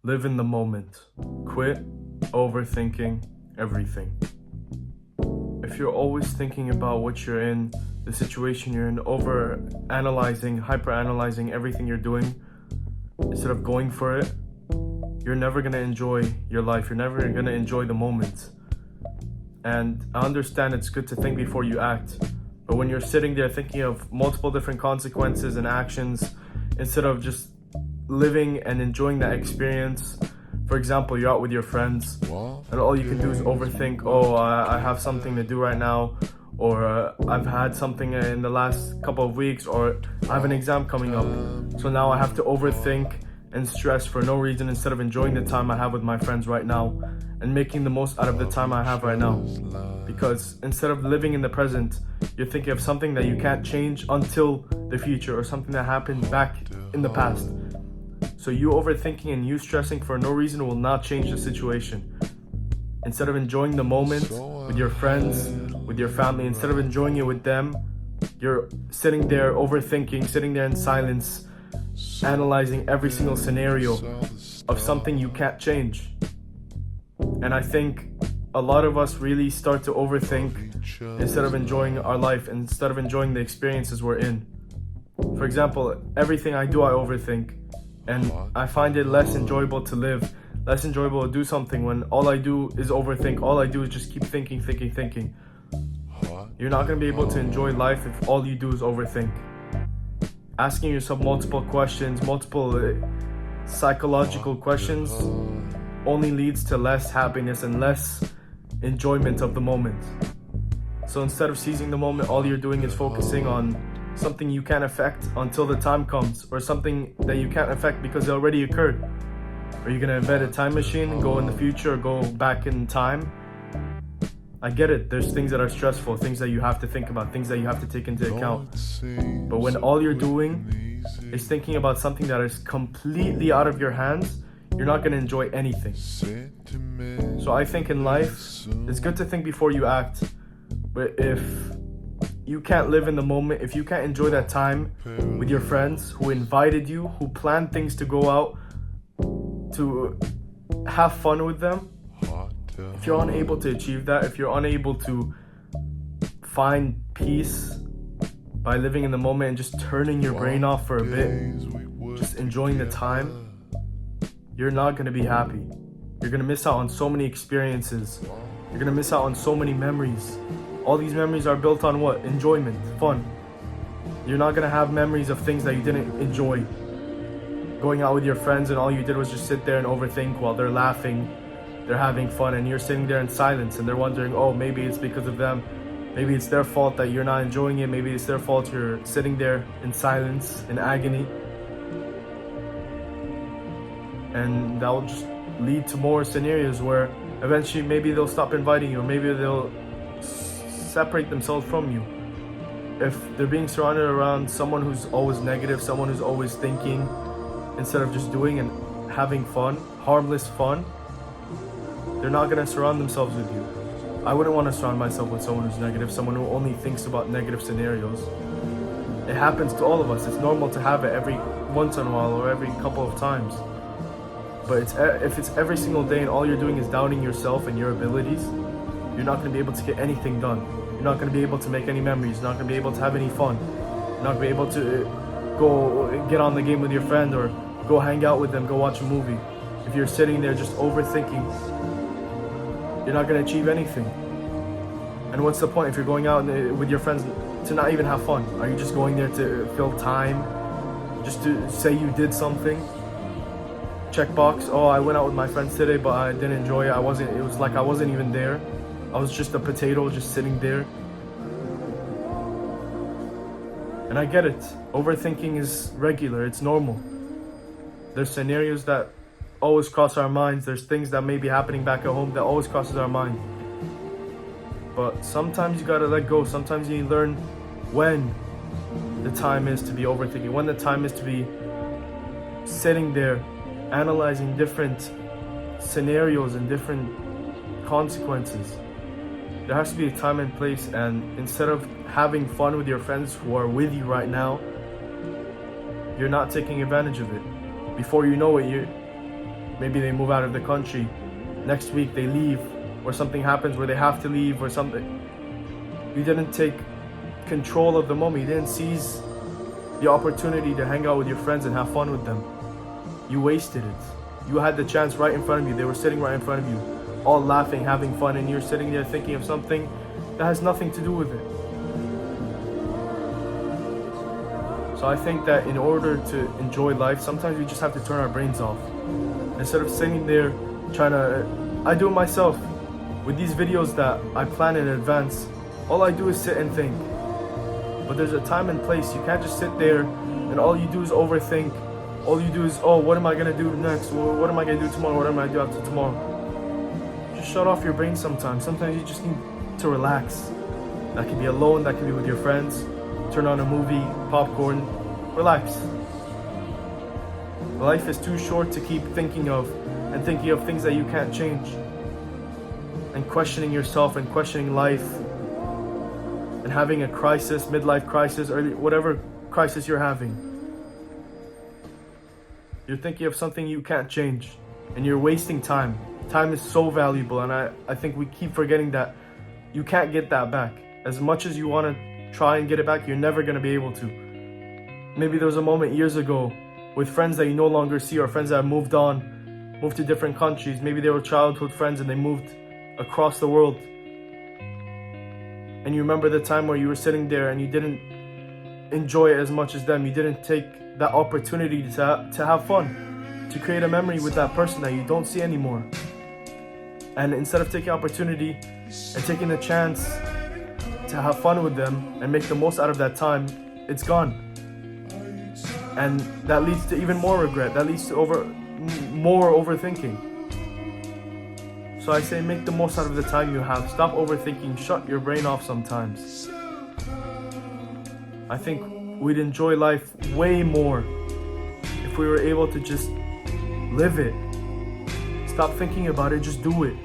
Live in the moment. Quit overthinking everything. If you're always thinking about what you're in, the situation you're in, over analyzing, hyper analyzing everything you're doing, instead of going for it, you're never gonna enjoy your life. You're never gonna enjoy the moment. And I understand it's good to think before you act, but when you're sitting there thinking of multiple different consequences and actions, instead of just living and enjoying that experience. For example, you're out with your friends and all you can do is overthink, oh, I have something to do right now, or I've had something in the last couple of weeks, or I have an exam coming up, so now I have to overthink and stress for no reason, instead of enjoying the time I have with my friends right now and making the most out of the time I have right now. Because instead of living in the present, you're thinking of something that you can't change until the future, or something that happened back in the past. So you overthinking and you stressing for no reason will not change the situation. Instead of enjoying the moment with your friends, with your family, instead of enjoying it with them, you're sitting there overthinking, sitting there in silence, analyzing every single scenario of something you can't change. And I think a lot of us really start to overthink instead of enjoying our life, instead of enjoying the experiences we're in. For example, everything I do, I overthink. And I find it less enjoyable to live, less enjoyable to do something when all I do is overthink. All I do is just keep thinking. You're not going to be able to enjoy life if all you do is overthink. Asking yourself multiple questions, multiple psychological questions, only leads to less happiness and less enjoyment of the moment. So instead of seizing the moment, all you're doing is focusing on something you can't affect until the time comes, or something that you can't affect because it already occurred. Are you going to invent a time machine and go in the future or go back in time? I get it, there's things that are stressful, things that you have to think about, things that you have to take into account. But when all you're doing is thinking about something that is completely out of your hands, you're not going to enjoy anything. So I think in life, it's good to think before you act. But if you can't live in the moment, if you can't enjoy that time with your friends who invited you, who planned things to go out, to have fun with them, if you're unable to achieve that, if you're unable to find peace by living in the moment and just turning your brain off for a bit, just enjoying the time, you're not going to be happy. You're going to miss out on so many experiences. You're going to miss out on so many memories. All these memories are built on what? Enjoyment, fun. You're not going to have memories of things that you didn't enjoy. Going out with your friends and all you did was just sit there and overthink while they're laughing, they're having fun, and you're sitting there in silence and they're wondering, oh, maybe it's because of them. Maybe it's their fault that you're not enjoying it. Maybe it's their fault you're sitting there in silence, in agony. And that will just lead to more scenarios where eventually maybe they'll stop inviting you, or maybe they'll separate themselves from you. If they're being surrounded around someone who's always negative, someone who's always thinking instead of just doing and having fun, harmless fun, they're not going to surround themselves with you. I wouldn't want to surround myself with someone who's negative, someone who only thinks about negative scenarios. It happens to all of us. It's normal to have it every once in a while or every couple of times. But if it's every single day and all you're doing is doubting yourself and your abilities, you're not going to be able to get anything done. You're not going to be able to make any memories. You're not going to be able to have any fun. You're not going to be able to go get on the game with your friend or go hang out with them, go watch a movie. If you're sitting there just overthinking, you're not going to achieve anything. And what's the point if you're going out with your friends to not even have fun? Are you just going there to fill time? Just to say you did something? Checkbox, oh, I went out with my friends today, but I didn't enjoy it. It was like I wasn't even there. I was just a potato just sitting there. And I get it. Overthinking is regular, it's normal. There's scenarios that always cross our minds. There's things that may be happening back at home that always crosses our mind. But sometimes you gotta let go. Sometimes you learn when the time is to be overthinking, when the time is to be sitting there analyzing different scenarios and different consequences. There has to be a time and place, and instead of having fun with your friends who are with you right now, you're not taking advantage of it. Before you know it, maybe they move out of the country. Next week they leave, or something happens where they have to leave or something. You didn't take control of the moment. You didn't seize the opportunity to hang out with your friends and have fun with them. You wasted it. You had the chance right in front of you. They were sitting right in front of you, all laughing, having fun, and you're sitting there thinking of something that has nothing to do with it. So I think that in order to enjoy life, sometimes we just have to turn our brains off. Instead of sitting there trying to, I do it myself. With these videos that I plan in advance, all I do is sit and think. But there's a time and place. You can't just sit there and all you do is overthink. All you do is, oh, what am I gonna do next? What am I gonna do tomorrow? What am I gonna do after tomorrow? Just shut off your brain sometimes. Sometimes you just need to relax. That could be alone, that could be with your friends. Turn on a movie, popcorn, relax. Life is too short to keep thinking of things that you can't change. And questioning yourself and questioning life. And having a crisis, midlife crisis, or whatever crisis you're having. You're thinking of something you can't change. And you're wasting time. Time is so valuable, and I think we keep forgetting that you can't get that back. As much as you want to try and get it back, you're never going to be able to. Maybe there was a moment years ago with friends that you no longer see, or friends that have moved on, moved to different countries. Maybe they were childhood friends and they moved across the world. And you remember the time where you were sitting there and you didn't enjoy it as much as them. You didn't take that opportunity to have fun, to create a memory with that person that you don't see anymore. And instead of taking opportunity and taking the chance to have fun with them and make the most out of that time, it's gone. And that leads to even more regret. That leads to more overthinking. So I say make the most out of the time you have. Stop overthinking. Shut your brain off sometimes. I think we'd enjoy life way more if we were able to just live it. Stop thinking about it, just do it.